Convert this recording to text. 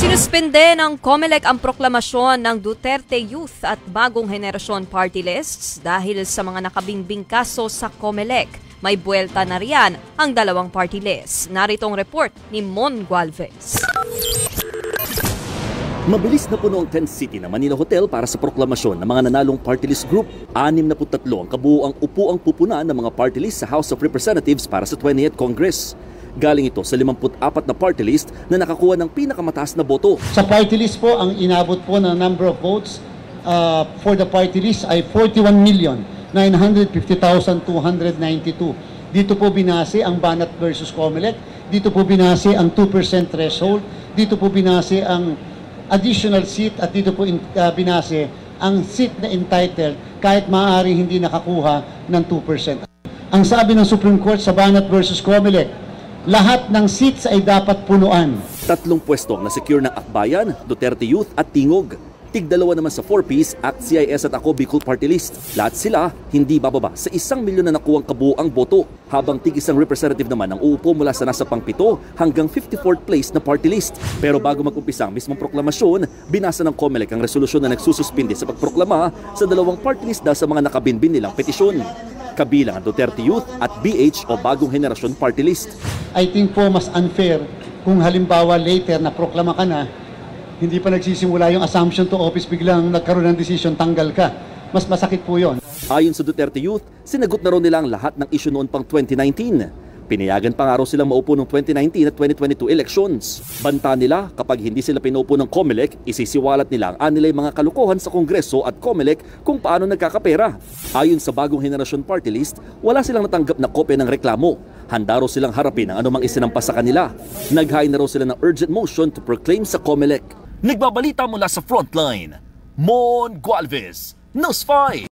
Sinuspende ng COMELEC ang proklamasyon ng Duterte Youth at Bagong Henerasyon Party Lists dahil sa mga nakabingbing kaso sa COMELEC. May buwelta na riyan ang dalawang party lists. Narito ang report ni Mon Gualvez. Mabilis na puno ang Tent City na Manila Hotel para sa proklamasyon ng mga nanalong party list group. 63 ang kabuoang upuang pupunan ng mga party list sa House of Representatives para sa 20th Congress. Galing ito sa 54 na party list na nakakuha ng pinakamataas na boto. Sa party list po, ang inabot po na number of votes for the party list ay 41,950,292. Dito po binase ang Banat versus COMELEC. Dito po binase ang 2% threshold. Dito po binase ang additional seat at dito po binase ang seat na entitled kahit maaari hindi nakakuha ng 2%. Ang sabi ng Supreme Court sa Banat versus COMELEC, lahat ng seats ay dapat punuan. 3 pwesto ang na-secure ng Akbayan, Duterte Youth at Tingog. Tig-2 naman sa 4-piece, ACT, CIS at Ako Bicol Party List. Lahat sila hindi bababa sa 1 milyon na nakuwang kabuoang boto, habang tig-isang representative naman ang uupo mula sa nasa pang-7 hanggang 54th place na party list. Pero bago mag-umpisa ang mismong proklamasyon, binasa ng COMELEC ang resolusyon na nagsususpindi sa pagproklama sa dalawang party list dahil sa mga nakabinbin nilang petisyon. Kabilang ang Duterte Youth at BH o Bagong Henerasyon Party List. I think po mas unfair kung halimbawa later na proklama ka na, hindi pa nagsisimula yung assumption to office, biglang nagkaroon ng decision, tanggal ka. Mas masakit po yon. Ayon sa Duterte Youth, sinagot na raw nila ang lahat ng issue noon pang 2019. Pinayagan pa nga raw silang maupo ng 2019 at 2022 elections. Banta nila, kapag hindi sila pinaupo ng COMELEC, isisiwalat nila ang anilay mga kalukuhan sa Kongreso at COMELEC kung paano nagkakapera. Ayon sa Bagong Henerasyon Party List, wala silang natanggap na kopya ng reklamo. Handa raw silang harapin ang anumang isinampas sa kanila. Nag-hain na raw sila ng urgent motion to proclaim sa COMELEC. Nagbabalita mula sa frontline, Mon Gualvez, News 5.